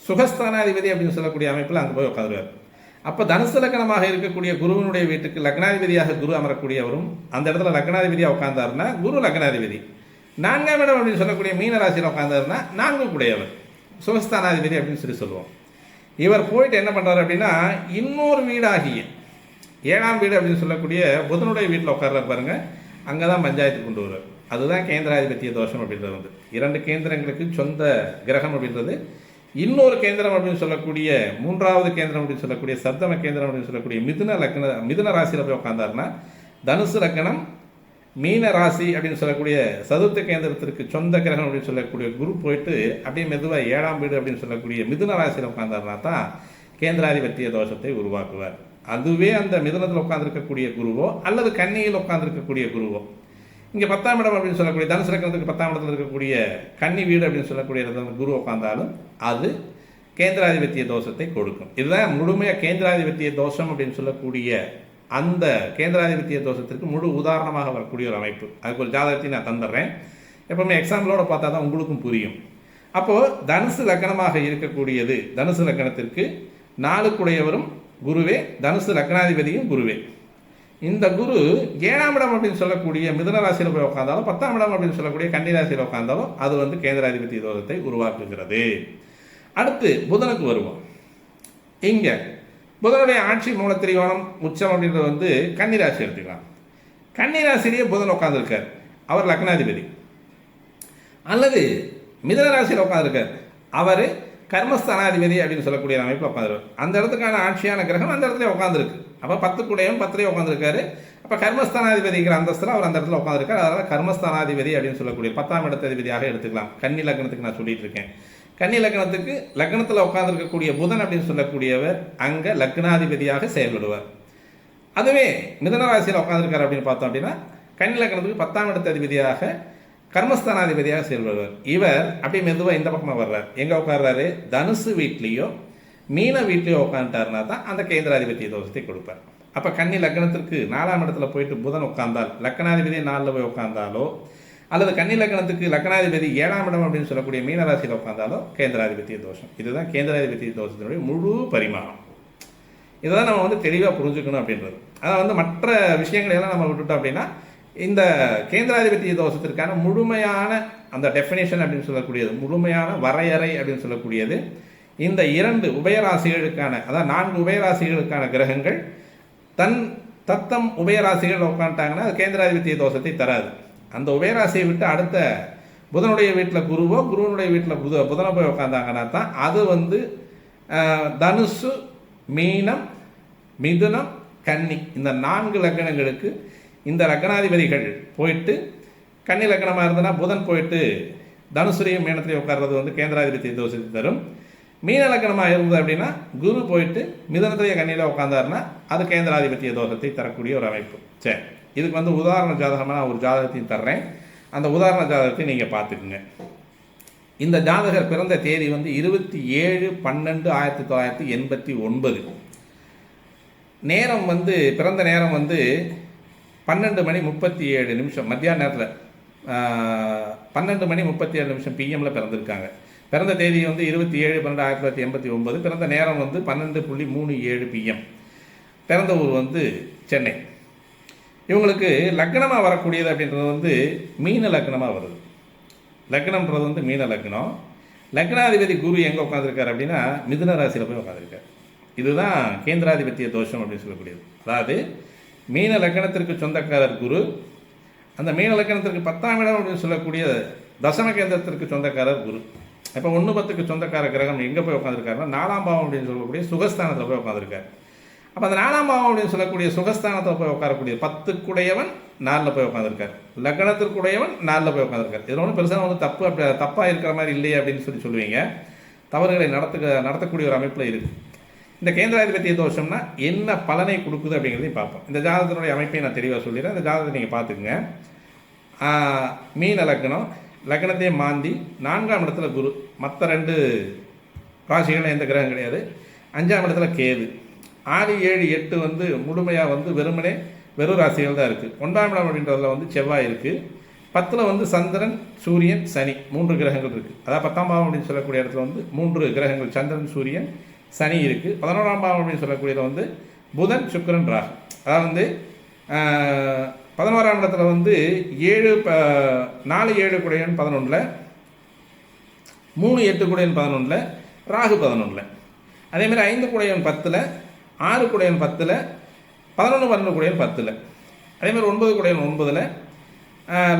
சுகஸ்தானாதிபதி அப்படின்னு சொல்லக்கூடிய அமைப்பில் அங்கே போய் உட்காந்துருவார். அப்போ தனுசு லக்னமாக இருக்கக்கூடிய குருவனுடைய வீட்டுக்கு லக்னாதிபதியாக குரு அமரக்கூடியவரும் அந்த இடத்துல லக்னாதிபதியாக உட்கார்ந்தாருன்னா குரு லக்னாதிபதி. 4ஆம் இடம் அப்படின்னு சொல்லக்கூடிய மீனராசியில் உட்கார்ந்தாருன்னா 4க்குடையவர் சுகஸ்தானாதிபதி அப்படின்னு சொல்லுவோம். இவர் போயிட்டு என்ன பண்ணுறாரு அப்படின்னா இன்னொரு வீடாகிய 7ஆம் வீடு அப்படின்னு சொல்லக்கூடிய புதனுடைய வீட்டில் உட்கார்ற பாருங்க, அங்கே தான் பஞ்சாயத்து கொண்டு வருவார். அதுதான் கேந்திராதிபத்திய தோஷம் அப்படின்றது வந்து 2 கேந்திரங்களுக்கு சொந்த கிரகம் அப்படின்றது இன்னொரு கேந்திரம் அப்படின்னு சொல்லக்கூடிய 3வது கேந்திரம் அப்படின்னு சொல்லக்கூடிய சப்தம கேந்திரம் அப்படின்னு சொல்லக்கூடிய மிதுன ராசியில் போய் உட்கார்ந்தாருன்னா தனுசு லக்னம் மீன ராசி அப்படின்னு சொல்லக்கூடிய சதுர்த்த கேந்திரத்திற்கு சொந்த கிரகம் அப்படின்னு சொல்லக்கூடிய குரு போயிட்டு அப்படியே மெதுவாக 7ஆம் வீடு அப்படின்னு சொல்லக்கூடிய மிதுன ராசியில் உட்கார்ந்தாருனா தான் கேந்திராதிபத்திய தோஷத்தை உருவாக்குவார். அதுவே அந்த மிதுனத்தில் உட்கார்ந்துருக்கக்கூடிய குருவோ அல்லது கன்னியில் உட்கார்ந்துருக்கக்கூடிய குருவோ இங்கே 10ஆம் இடம் அப்படின்னு சொல்லக்கூடிய தனுசு லக்னத்துக்கு 10ஆம் இடத்துல இருக்கக்கூடிய கன்னி வீடு அப்படின்னு சொல்லக்கூடிய இடத்துல குரு உட்கார்ந்தாலும் அது கேந்திராதிபத்திய தோஷத்தை கொடுக்கும். இதுதான் முழுமையாக கேந்திராதிபத்திய தோஷம் அப்படின்னு சொல்லக்கூடிய அந்த கேந்திராதிபத்திய தோஷத்திற்கு முழு உதாரணமாக வரக்கூடிய ஒரு அமைப்பு. அதுக்கு ஒரு ஜாதகத்தை நான் தந்துடுறேன். எப்பவுமே எக்ஸாம்பிளோட பார்த்தா தான் உங்களுக்கும் புரியும். அப்போது தனுசு லக்னமாக இருக்கக்கூடியது, தனுசு லக்னத்திற்கு 4 குருவே, தனுசு லக்னாதிபதியும் குருவே. இந்த குரு 7ஆம் இடம் அப்படின்னு சொல்லக்கூடிய மிதுன ராசியில் போய் உட்காந்தாலும் 10ஆம் இடம் அப்படின்னு சொல்லக்கூடிய கன்னி ராசியில் உட்காந்தாலும் அது வந்து கேந்திராதிபத்திய தோஷத்தை உருவாக்குகிறது. அடுத்து புதனுக்கு வருவோம். இங்கே புதனுடைய ஆட்சி மூலத்திரிகோணம் உச்சம் அப்படின்றது வந்து கன்னிராசி எடுத்துக்கலாம். கன்னிராசிலேயே புதன் உட்காந்துருக்கார், அவர் லக்னாதிபதி. அல்லது மிதுன ராசியில் உட்காந்துருக்கார், அவர் கர்மஸ்தானாதிபதி அப்படின்னு சொல்லக்கூடிய அமைப்பில் உட்காந்துருக்கார். அந்த இடத்துக்கான ஆட்சியான கிரகம் அந்த இடத்துல உட்காந்துருக்கு. அப்போ 10 கூடையும் 10லேயே உட்காந்துருக்காரு. அப்போ கர்மஸ்தானாதிபதிங்கிற அந்தஸ்தில் அவர் அந்த இடத்துல உட்காந்துருக்காரு. அதனால் கர்மஸ்தானாதிபதி அப்படின்னு சொல்லக்கூடிய 10ஆம் இடத்ததிபதியாக எடுத்துக்கலாம். கன்னி லக்னத்துக்கு நான் சொல்லிட்டு இருக்கேன். கன்னி லக்னத்துக்கு லக்னத்தில் உட்காந்துருக்கக்கூடிய புதன் அப்படின்னு சொல்லக்கூடியவர் அங்கே லக்னாதிபதியாக செயல்படுவார். அதுவே மிதுன ராசியில் உட்காந்துருக்காரு அப்படின்னு பார்த்தோம் அப்படின்னா கன்னி லக்னத்துக்கு 10ஆம் இடத்ததிபதியாக கர்மஸ்தானாதிபதியாக செயல்படுவார். இவர் அப்படியே மெதுவாக இந்த பக்கமாக வர்றார். எங்கே உட்கார்றாரு? தனுசு வீட்லேயோ மீன வீட்லேயோ உட்காந்துட்டாருனா தான் அந்த கேந்திராதிபத்திய தோஷத்தை கொடுப்பார். அப்போ கன்னி லக்னத்திற்கு 4ஆம் இடத்துல போயிட்டு புதன் உட்கார்ந்தால், லக்னாதிபதி 4ல் போய் உட்கார்ந்தாலோ, அல்லது கன்னி லக்னத்துக்கு லக்னாதிபதி 7ஆம் இடம் அப்படின்னு சொல்லக்கூடிய மீனராசியில் உட்கார்ந்தாலோ கேந்திராதிபத்திய தோஷம். இதுதான் கேந்திராதிபத்திய தோஷத்தினுடைய முழு பரிமாணம். இதுதான் நம்ம வந்து தெளிவாக புரிஞ்சுக்கணும் அப்படின்றது. அதை வந்து மற்ற விஷயங்களையெல்லாம் நம்ம விட்டுட்டோம் அப்படின்னா இந்த கேந்திராதிபத்திய தோஷத்திற்கான முழுமையான அந்த டெஃபினேஷன் அப்படின்னு சொல்லக்கூடியது, முழுமையான வரையறை அப்படின்னு சொல்லக்கூடியது இந்த 2 உபயராசிகளுக்கான, அதாவது 4 உபயராசிகளுக்கான கிரகங்கள் தத்தம் உபயராசிகள் உட்காந்துட்டாங்கன்னா அது கேந்திராதிபத்திய தோஷத்தை தராது. அந்த உபயராசியை விட்டு அடுத்த புதனுடைய வீட்டில் குருவோ, குருவனுடைய வீட்டில் புதனை போய் உட்காந்தாங்கன்னா தான் அது வந்து தனுசு, மீனம், மிதுனம், கன்னி இந்த 4 லக்னங்களுக்கு இந்த லக்னாதிபதிகள் போயிட்டு, கன்னி லக்னமாக இருந்ததுன்னா புதன் போயிட்டு தனுசுரையும் மீனத்திலையும் உட்கார்றது வந்து கேந்திராதிபத்திய தோஷத்தை தரும். மீன லக்னமாக இருந்தது அப்படின்னா குரு போயிட்டு மிதனத்திலேயே கண்ணியில் உட்காந்தாருன்னா அது கேந்திராதிபத்திய தோஷத்தை தரக்கூடிய ஒரு அமைப்பு. சரி, இதுக்கு வந்து உதாரண ஜாதகமாக நான் ஒரு ஜாதகத்தையும் தர்றேன். அந்த உதாரண ஜாதகத்தை நீங்கள் பார்த்துக்குங்க. இந்த ஜாதகர் பிறந்த தேதி வந்து 27/12/1989. நேரம் வந்து பிறந்த நேரம் வந்து 12:37 மத்தியான நேரத்தில் 12:37 பிஎம்மில் பிறந்திருக்காங்க. பிறந்த தேதி வந்து 27/12/1989. பிறந்த நேரம் வந்து 12:37 பிஎம். பிறந்த ஊர் வந்து சென்னை. இவங்களுக்கு லக்னமாக வரக்கூடியது அப்படின்றது வந்து மீன லக்னமாக வருது. லக்னம்ன்றது வந்து மீன லக்னம். லக்னாதிபதி குரு எங்கே உட்காந்துருக்காரு அப்படின்னா மிதுன ராசியில் போய் உட்காந்துருக்காரு. இதுதான் கேந்திராதிபத்திய தோஷம் அப்படின்னு சொல்லக்கூடியது. அதாவது மீன லக்னத்திற்கு சொந்தக்காரர் குரு, அந்த மீன லக்னத்திற்கு 10ஆம் இடம் அப்படின்னு சொல்லக்கூடிய தசம கேந்திரத்திற்கு சொந்தக்காரர் குரு. இப்போ 1-10க்கு சொந்தக்கார கிரகம் எங்கே போய் உட்காந்துருக்காருன்னா 4ஆம் பாவம் அப்படின்னு சொல்லக்கூடிய சுகஸ்தானத்தில் போய் உட்காந்துருக்காரு. அப்போ அந்த 4ஆம் பாவம் அப்படின்னு சொல்லக்கூடிய சுகஸ்தானத்தில் போய் உட்காரக்கூடிய 10க்குடையவன் 4ல் போய் உட்காந்துருக்காரு, லக்னத்திற்குடையவன் 4ல் போய் உட்காந்துருக்காரு. இதில் ஒன்றும் பெருசாக வந்து தப்பாக இருக்கிற மாதிரி இல்லையே அப்படின்னு சொல்லுவீங்க. தவறுகளை நடத்தக்கூடிய ஒரு அமைப்பில் இருக்குது. இந்த கேந்திராதிபத்திய தோஷம்னா என்ன பலனை கொடுக்குது அப்படிங்கிறதையும் பார்ப்போம். இந்த ஜாதகத்தினுடைய அமைப்பை நான் தெளிவாக சொல்லிடுறேன். இந்த ஜாதகத்தை நீங்கள் பார்த்துக்குங்க. மீன லக்னம், லக்னத்தையே மாந்தி 4ஆம் இடத்துல குரு, மற்ற 2 ராசிகளில் எந்த கிரகம் கிடையாது. 5ஆம் இடத்துல கேது. 6, 7, 8 வந்து முழுமையாக வந்து வெறும் ராசிகள் தான் இருக்குது. 9ஆம் இடம் அப்படின்றதுல வந்து செவ்வாய் இருக்குது. 10ல் வந்து சந்திரன், சூரியன், சனி 3 கிரகங்கள் இருக்குது. அதாவது 10ஆம் பாவம் அப்படின்னு சொல்லக்கூடிய இடத்துல வந்து 3 கிரகங்கள் சந்திரன், சூரியன், சனி இருக்குது. 11ஆம் பாவம் அப்படின்னு சொல்லக்கூடியதில் வந்து புதன், சுக்கிரன், ராகு. அதாவது வந்து 11ஆம் இடத்துல வந்து 4, 7 குடையன் 11ல், 3, 8 குடையன் 11ல், ராகு 11ல். அதேமாதிரி 5 குடையன் 10ல், 6 குடையன் 10ல், 11, 12 குடையன் 10ல். அதேமாதிரி 9 குடையன் 9ல்.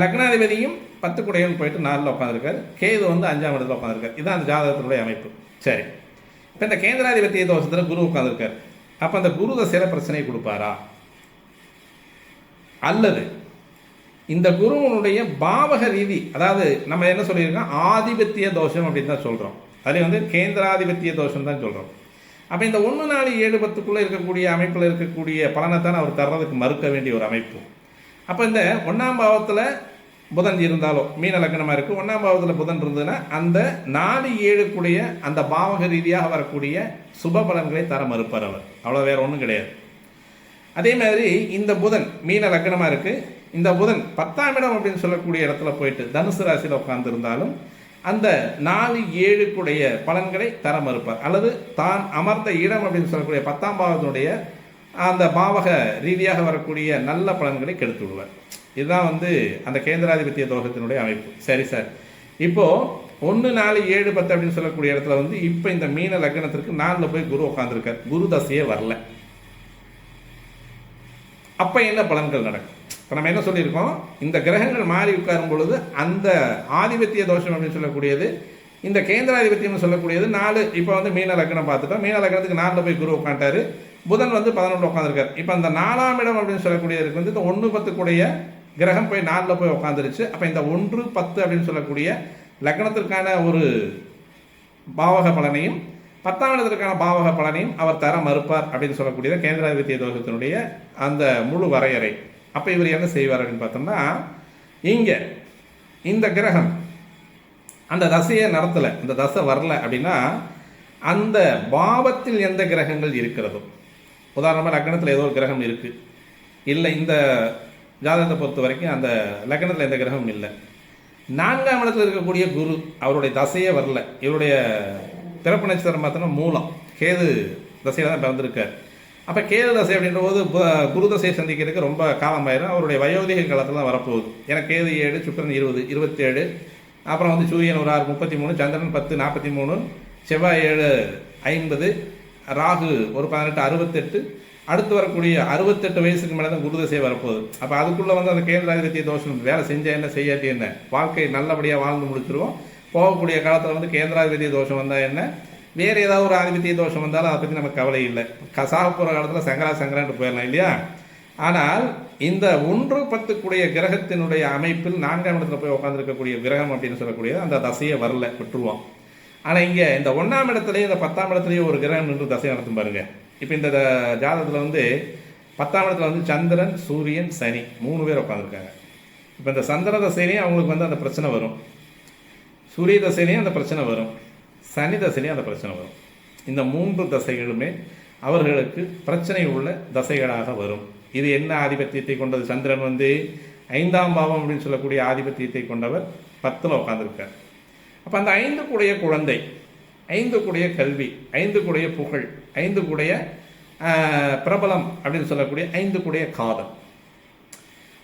லக்னாதிபதியும் 10 குடையன் போயிட்டு 4ல் உட்காந்துருக்காரு. கேது வந்து 5ஆம் இடத்துல உட்காந்துருக்காரு. இதுதான் அந்த ஜாதகத்தினுடைய அமைப்பு. சரி, இப்போ இந்த கேந்திராதிபத்திய தோஷத்தில் குரு உட்காந்துருக்காரு. அப்போ அந்த குரு தசையில பிரச்சனை கொடுப்பாரா? அல்லது இந்த குருவனுடைய பாவக ரீதி, அதாவது நம்ம என்ன சொல்லியிருக்கோம், ஆதிபத்திய தோஷம் அப்படின்னு தான் சொல்கிறோம். அதே வந்து கேந்திராதிபத்திய தோஷம் தான் சொல்கிறோம். அப்போ இந்த 1, 4, 7, 10க்குள்ளே இருக்கக்கூடிய அமைப்பில் இருக்கக்கூடிய பலனை தான் அவர் தர்றதுக்கு மறுக்க வேண்டிய ஒரு அமைப்பு. அப்போ இந்த 1ஆம் பாவத்தில் புதன் இருந்தாலோ, மீன லக்னமாக இருக்குது, 1ஆம் பாவத்தில் புதன் இருந்ததுன்னா அந்த 4 7 அந்த பாவக ரீதியாக வரக்கூடிய சுப பலன்களை தர மறுப்பார் அவர். அவ்வளோ வேற ஒன்றும் கிடையாது. அதே மாதிரி இந்த புதன் மீன லக்னமாக இருக்குது, இந்த புதன் 10ஆம் இடம் அப்படின்னு சொல்லக்கூடிய இடத்துல போயிட்டு தனுசு ராசியில் உட்கார்ந்துருந்தாலும் அந்த 4 7 பலன்களை தர மறுப்பார். அல்லது தான் அமர்ந்த இடம் அப்படின்னு சொல்லக்கூடிய 10ஆம் பாவத்தினுடைய அந்த பாவக ரீதியாக வரக்கூடிய நல்ல பலன்களை கெடுத்து விடுவார். இதுதான் அந்த கேந்திராதிபத்திய தோஷத்தினுடைய அமைப்பு. சரி சார், இப்போ 1 4 7 10 அப்படின்னு சொல்லக்கூடிய இடத்துல இப்போ இந்த மீன லக்னத்திற்கு 4ல் போய் குரு உட்காந்துருக்கார், குரு தசையே வரல. அப்ப என்ன பலன்கள் நடக்கும்? இப்போ நம்ம என்ன சொல்லியிருக்கோம், இந்த கிரகங்கள் மாறி உட்காரும் பொழுது அந்த ஆதிபத்திய தோஷம் அப்படின்னு சொல்லக்கூடியது, இந்த கேந்திராதிபத்தியம் சொல்லக்கூடியது 4. இப்போ மீன லக்னம் பார்த்துட்டோம், மீன லக்னத்துக்கு 4ல் போய் குரு உட்காந்துட்டாரு, புதன் 11 உட்காந்துருக்காரு. இப்போ அந்த 4ஆம் இடம் அப்படின்னு சொல்லக்கூடியதுக்கு இந்த 1 10 கிரகம் போய் 4ல் போய் உட்காந்துருச்சு. அப்போ இந்த 1 10 அப்படின்னு சொல்லக்கூடிய லக்னத்திற்கான ஒரு பாவக பலனையும் 10ஆம் இடத்திற்கான பாவக பலனையும் அவர் தர மறுப்பார் அப்படின்னு சொல்லக்கூடியது கேந்திராதிபத்திய தோஷத்தினுடைய அந்த முழு வரையறை. அப்போ இவர் என்ன செய்வார் அப்படின்னு பார்த்தோம்னா, இங்கே இந்த கிரகம் அந்த தசையை நடத்தலை, இந்த தசை வரல அப்படின்னா அந்த பாவத்தில் எந்த கிரகங்கள் இருக்கிறதோ, உதாரணமாக லக்னத்தில் ஏதோ ஒரு கிரகம் இருக்குது இல்லை, இந்த ஜாதகத்தை பொறுத்த வரைக்கும் அந்த லக்னத்தில் எந்த கிரகமும் இல்லை, 4ஆம் இடத்துல இருக்கக்கூடிய குரு அவருடைய தசையே வரல, இவருடைய பிறப்பு நட்சத்திரம் பார்த்தோன்னா மூலம், கேது தசையில் தான் பிறந்திருக்கார். அப்போ கேது தசை அப்படின்ற போது குரு தசையை சந்திக்கிறதுக்கு ரொம்ப காலமாயிரும், அவருடைய வயோதிக காலத்தில் தான் வரப்போகுது. ஏன்னா கேது 7, சுக்கிரன் 20 27, அப்புறம் சூரியன் ஒரு 6 33, சந்திரன் 10 43, செவ்வாய் 7 50, ராகு ஒரு 18 68, அடுத்து வரக்கூடிய 68 வயசுக்கு மேலே தான் குரு தசை வரப்போகுது. அப்போ அதுக்குள்ளே அந்த கேந்திராதிபத்திய தோஷம் வேலை செஞ்சால் என்ன, செய்யாட்டி என்ன, வாழ்க்கை நல்லபடியாக வாழ்ந்து முடிச்சிருவோம். போகக்கூடிய காலத்தில் கேந்திராதிபத்திய தோஷம் வந்தால் என்ன, வேறு ஏதாவது ஒரு ஆதிபத்திய தோஷம் வந்தாலும் அதை பற்றி நமக்கு கவலை இல்லை. சாக போகிற காலத்தில் சங்கரான்ட்டு போயிடலாம் இல்லையா. ஆனால் இந்த 1 10 கிரகத்தினுடைய அமைப்பில் 4ஆம் இடத்துல போய் உட்காந்துருக்கக்கூடிய கிரகம் அப்படின்னு சொல்லக்கூடியது அந்த தசையை வரல, விட்டுருவோம். ஆனால் இங்கே இந்த 1ஆம் இடத்துலையும் இந்த 10ஆம் இடத்துலையும் ஒரு கிரகம் நின்று தசை நடத்தும் பாருங்க. இப்போ இந்த ஜாதகத்தில் 10ஆம் இடத்துல சந்திரன் சூரியன் சனி 3 பேர் உட்காந்துருக்காங்க. இப்போ இந்த சந்திர தசையிலையும் அவங்களுக்கு அந்த பிரச்சனை வரும், சூரிய தசையிலையும் அந்த பிரச்சனை வரும், சனி தசையிலையும் அந்த பிரச்சனை வரும். இந்த 3 தசைகளுமே அவர்களுக்கு பிரச்சனை உள்ள தசைகளாக வரும். இது என்ன ஆதிபத்தியத்தை கொண்டது? சந்திரன் 5ஆம் பாவம் அப்படின்னு சொல்லக்கூடிய ஆதிபத்தியத்தை கொண்டவர் 10ல் உட்காந்துருக்கார். அப்போ அந்த 5 குழந்தை, 5 கல்வி, 5 புகழ், 5 பிரபலம் அப்படின்னு சொல்லக்கூடிய 5 காதல்.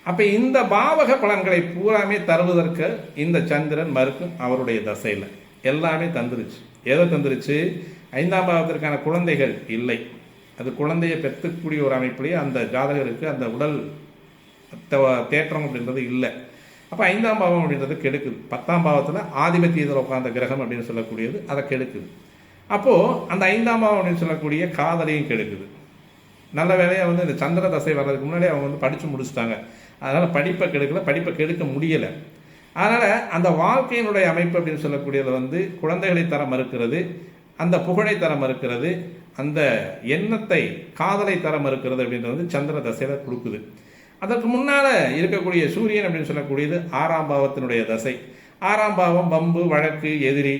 அப்போ இந்த பாவக பலன்களை பூராமே தருவதற்கு இந்த சந்திரன் மறுக்கும் அவருடைய தசையில் எல்லாமே தந்துருச்சு. எதை தந்துருச்சு? 5ஆம் பாவத்திற்கான குழந்தைகள் இல்லை, அது குழந்தையை பெற்றுக்கூடிய ஒரு அமைப்பிலேயே அந்த ஜாதகருக்கு அந்த உடல் தேற்றம் அப்படின்றது இல்லை. அப்போ 5ஆம் பாவம் அப்படின்றது கெடுக்குது. 10ஆம் பாவத்தில் ஆதிபத்தியத்தில் உட்கார்ந்த கிரகம் அப்படின்னு சொல்லக்கூடியது அதை கெடுக்குது. அப்போது அந்த 5ஆம் பாவம் அப்படின்னு சொல்லக்கூடிய காதலையும் கெடுக்குது. நல்ல வேலையாக இந்த சந்திர தசை வர்றதுக்கு முன்னாடி அவங்க படித்து முடிச்சுட்டாங்க, அதனால் படிப்பை கெடுக்கல, படிப்பை கெடுக்க முடியலை. அதனால் அந்த வாழ்க்கையினுடைய அமைப்பு அப்படின்னு சொல்லக்கூடியது குழந்தைகளை தர மறுக்கிறது, அந்த புகழை தர மறுக்கிறது, அந்த எண்ணத்தை காதலை தர மறுக்கிறது அப்படின்றது சந்திர தசையில் கொடுக்குது. அதற்கு முன்னால் இருக்கக்கூடிய சூரியன் அப்படின்னு சொல்லக்கூடியது 6ஆம் பாவத்தினுடைய தசை. 6ஆம் பாவம் வம்பு, வழக்கு, எதிரி,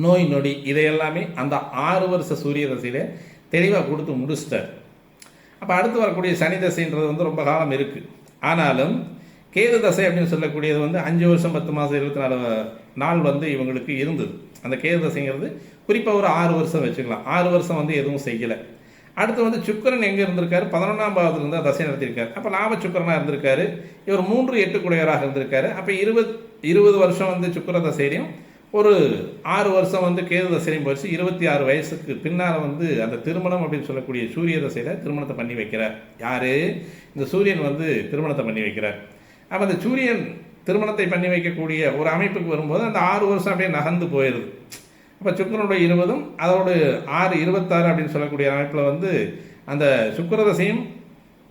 நோய் நொடி, இதையெல்லாமே அந்த 6 வருஷ சூரிய தசையிலே தெளிவாக கொடுத்து முடிச்சிட்டார். அப்போ அடுத்து வரக்கூடிய சனி தசைன்றது ரொம்ப காலம் இருக்குது. ஆனாலும் கேது தசை அப்படின்னு சொல்லக்கூடியது 5 வருஷம் 10 மாதம் 24 நாள் இவங்களுக்கு இருந்தது. அந்த கேது தசைங்கிறது குறிப்பாக ஒரு 6 வருஷம் வச்சுக்கலாம். 6 வருஷம் எதுவும் செய்யலை. அடுத்து சுக்கிரன் எங்கே இருந்திருக்காரு? 11ஆம் பாவத்தில் இருந்தால் தசை நடத்தியிருக்காரு. அப்போ லாப சுக்கிரனாக இருந்திருக்காரு. இவர் 3 8 இருந்திருக்காரு. அப்போ 20 வருஷம் சுக்கிர தசையிலையும் ஒரு 6 வருஷம் கேது தசையிலையும் போயிடுச்சு. 26 வயசுக்கு பின்னால் அந்த திருமணம் அப்படின்னு சொல்லக்கூடிய சூரிய தசையில் திருமணத்தை பண்ணி வைக்கிறார். யார்? இந்த சூரியன் திருமணத்தை பண்ணி வைக்கிறார். அப்போ அந்த சூரியன் திருமணத்தை பண்ணி வைக்கக்கூடிய ஒரு அமைப்புக்கு வரும்போது அந்த 6 வருஷம் அப்படியே நகர்ந்து போயிடுது. அப்போ சுக்கிரனுடைய 20ம் அதோடு 6 26 அப்படின்னு சொல்லக்கூடிய அமைப்பில் அந்த சுக்கிர தசையும்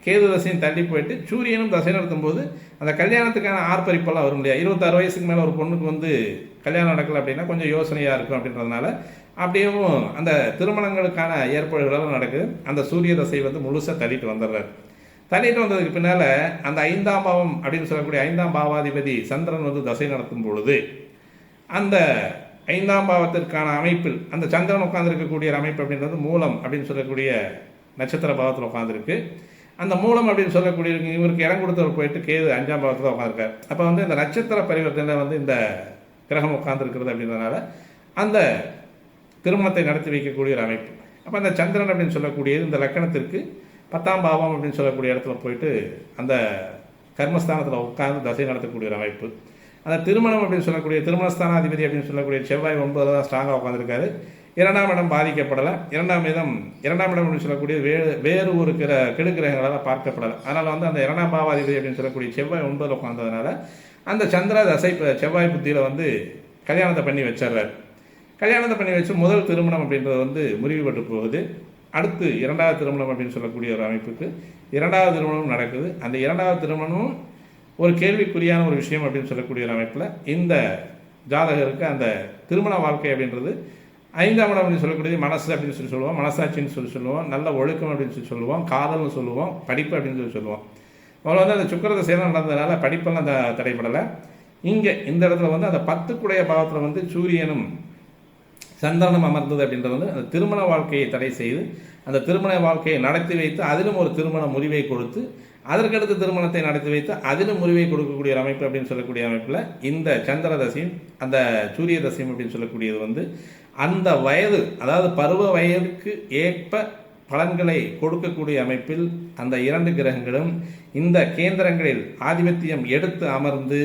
கேது தசையும் தள்ளி போயிட்டு சூரியனும் தசை நடத்தும் போது அந்த கல்யாணத்துக்கான ஆர்ப்பரிப்பெல்லாம் வரும் இல்லையா. 26 வயசுக்கு மேலே ஒரு பொண்ணுக்கு கல்யாணம் நடக்கலை அப்படின்னா கொஞ்சம் யோசனையாக இருக்கும். அப்படின்றதுனால அப்படியும் அந்த திருமணங்களுக்கான ஏற்பாடுகளெல்லாம் நடக்குது. அந்த சூரிய தசை முழுசாக தள்ளிட்டு வந்துடுறாரு. தள்ளிட்டு வந்ததுக்கு பின்னால் அந்த 5ஆம் பாவம் அப்படின்னு சொல்லக்கூடிய 5ஆம் பாவாதிபதி சந்திரன் வந்து தசை நடத்தும் பொழுது அந்த 5ஆம் பாவத்திற்கான அமைப்பில் அந்த சந்திரன் உட்கார்ந்துருக்கக்கூடிய அமைப்பு அப்படின்றது மூலம் அப்படின்னு சொல்லக்கூடிய நட்சத்திர பாவத்தில் உட்காந்துருக்கு. அந்த மூலம் அப்படின்னு சொல்லக்கூடிய இவருக்கு இடம் கொடுத்தவர் போயிட்டு கேது 5ஆம் பாவத்தில் உட்காந்துருக்காரு. அப்போ வந்து இந்த நட்சத்திர பரிவர்த்தனையில் வந்து இந்த கிரகம் உட்காந்துருக்கிறது அப்படின்றதுனால அந்த திருமணத்தை நடத்தி வைக்கக்கூடிய ஒரு அமைப்பு. அப்போ அந்த சந்திரன் அப்படின்னு சொல்லக்கூடியது இந்த லக்கணத்திற்கு 10ஆம் பாவம் அப்படின்னு சொல்லக்கூடிய இடத்துல போயிட்டு அந்த கர்மஸ்தானத்தில் உட்கார்ந்து தசை நடத்தக்கூடிய ஒரு அமைப்பு. அந்த திருமணம் அப்படின்னு சொல்லக்கூடிய திருமணஸ்தானாதிபதி அப்படின்னு சொல்லக்கூடிய செவ்வாய் 9 தான் ஸ்ட்ராங்காக உட்காந்துருக்காரு. 2ஆம் இடம் பாதிக்கப்படலை. 2ஆம் இடம் அப்படின்னு சொல்லக்கூடிய வேறு ஒரு கெடுக்கிரகங்களால் பார்க்கப்படலை. அதனால் வந்து அந்த 2ஆம் பாவாதிபதி அப்படின்னு சொல்லக்கூடிய செவ்வாய் 9 உட்காந்ததுனால அந்த சந்திர தசை செவ்வாய் புத்தியில் வந்து கல்யாணத்தை பண்ணி வச்சிடுறாரு. கல்யாணத்தை பண்ணி வச்சு முதல் திருமணம் அப்படின்றது வந்து முறிவுபட்டு போகுது. அடுத்து 2வது திருமணம் அப்படின்னு சொல்லக்கூடிய ஒரு அமைப்புக்கு 2வது திருமணம் நடக்குது. அந்த 2வது திருமணமும் ஒரு கேள்விக்குறியான ஒரு விஷயம் அப்படின்னு சொல்லக்கூடிய ஒரு அமைப்பில் இந்த ஜாதகருக்கு அந்த திருமண வாழ்க்கை அப்படின்றது 5ஆம் இடம் அப்படின்னு சொல்லக்கூடியது மனசு அப்படின்னு சொல்லுவோம், மனசாட்சின்னு சொல்லுவோம், நல்ல ஒழுக்கம் அப்படின்னு சொல்லுவோம், காதல்னு சொல்லுவோம், படிப்பு அப்படின்னு சொல்லுவோம். அவள் வந்து அந்த சுக்கிர தசையெல்லாம் நடந்ததுனால படிப்பெல்லாம் அந்த தடைப்படலை. இங்கே இந்த இடத்துல வந்து அந்த 10க்குடைய பாவத்தில் வந்து சூரியனும் சந்திரனும் அமர்ந்தது அப்படின்றது வந்து அந்த திருமண வாழ்க்கையை தடை செய்து அந்த திருமண வாழ்க்கையை நடத்தி வைத்து அதிலும் ஒரு திருமண முறிவை கொடுத்து அதற்கடுத்து திருமணத்தை நடத்தி வைத்து அதிலும் முறிவை கொடுக்கக்கூடிய ஒரு அமைப்பு அப்படின்னு சொல்லக்கூடிய அமைப்பில் இந்த சந்திர தசையும் அந்த சூரிய தசையும் அப்படின்னு சொல்லக்கூடியது வந்து அந்த வயது, அதாவது பருவ வயதுக்கு ஏற்ப பலன்களை கொடுக்கக்கூடிய அமைப்பில் அந்த 2 கிரகங்களும் இந்த கேந்திரங்களில் ஆதிபத்தியம் எடுத்து அமர்ந்து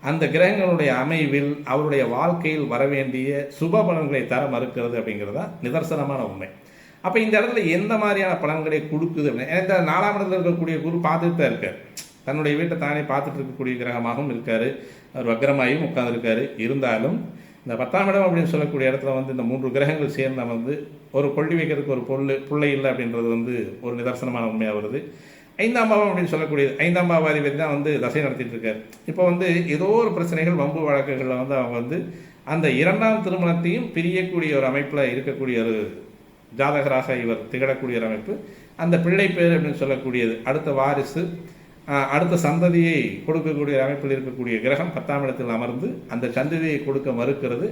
அந்த கிரகங்களுடைய அமைவில் அவருடைய வாழ்க்கையில் வரவேண்டிய சுப பலன்களை தர மறுக்கிறது அப்படிங்கிறது தான் நிதர்சனமான உண்மை. அப்போ இந்த இடத்துல எந்த மாதிரியான பலன்களை கொடுக்குது அப்படின்னா, இந்த 4ஆம் இடத்துல இருக்கக்கூடிய குரு பார்த்துட்டு தான் இருக்கார். தன்னுடைய வீட்டை தானே பார்த்துட்டு இருக்கக்கூடிய கிரகமாகவும் இருக்கார். அவர் வக்ரமாயும் உட்கார்ந்துருக்காரு. இருந்தாலும் இந்த 10ஆம் இடம் அப்படின்னு சொல்லக்கூடிய இடத்துல வந்து இந்த 3 கிரகங்கள் சேர்ந்த வந்து ஒரு கொள்ளி வைக்கிறதுக்கு ஒரு பிள்ளை இல்லை அப்படின்றது வந்து ஒரு நிதர்சனமான உண்மையாக வருது. 5ஆம் பாவம் அப்படின்னு சொல்லக்கூடியது 5ஆம் பாவாதிபதி தான் வந்து தசை நடத்திட்டு இருக்காரு. இப்போ வந்து ஏதோ ஒரு பிரச்சனைகள் வம்பு வழக்குகளில் வந்து அவங்க வந்து அந்த 2ஆம் திருமணத்தையும் பிரியக்கூடிய ஒரு அமைப்பில் இருக்கக்கூடிய ஒரு ஜாதகராக இவர் திகழக்கூடிய ஒரு அமைப்பு. அந்த பிள்ளை பேர் அப்படின்னு சொல்லக்கூடியது அடுத்த வாரிசு, அடுத்த சந்ததியை கொடுக்கக்கூடிய அமைப்பில் இருக்கக்கூடிய கிரகம் 10ஆம் இடத்தில் அமர்ந்து அந்த சந்ததியை கொடுக்க மறுக்கிறது.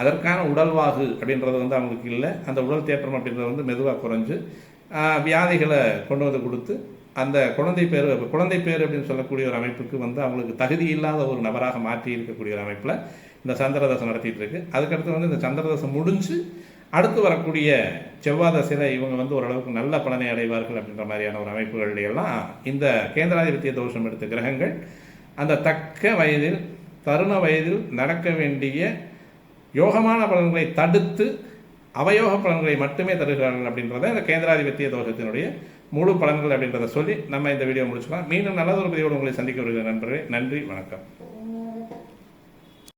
அதற்கான உடல்வாகு அப்படின்றது வந்து அவங்களுக்கு இல்லை. அந்த உடல் தேற்றம் அப்படின்றது வந்து மெதுவாக குறைஞ்சு வியாதிகளை கொண்டு வந்து கொடுத்து அந்த குழந்தை பேர் அப்படின்னு சொல்லக்கூடிய ஒரு அமைப்புக்கு வந்து அவங்களுக்கு தகுதி இல்லாத ஒரு நபராக மாற்றி இருக்கக்கூடிய ஒரு அமைப்பில் இந்த சந்திரதசை நடத்திட்டு இருக்கு. அதுக்கடுத்து வந்து இந்த சந்திரதசை முடிஞ்சு அடுத்து வரக்கூடிய செவ்வாய் தசையில் இவங்க வந்து ஓரளவுக்கு நல்ல பலனை அடைவார்கள் அப்படின்ற மாதிரியான ஒரு அமைப்புகள் எல்லாம் இந்த கேந்திராதிபத்திய தோஷம் எடுத்த கிரகங்கள் அந்த தக்க வயதில் தருண வயதில் நடக்க வேண்டிய யோகமான பலன்களை தடுத்து அவயோக பலன்களை மட்டுமே தருகிறார்கள் அப்படின்றத இந்த கேந்திராதிபத்திய தோஷத்தினுடைய முழு பலன்கள் அப்படின்றத சொல்லி நம்ம இந்த வீடியோ முடிச்சுக்கலாம். மீண்டும் நல்லதொரு பதிவோடு உங்களை சந்திக்க வருகிற நண்பர்களே, நன்றி, வணக்கம்.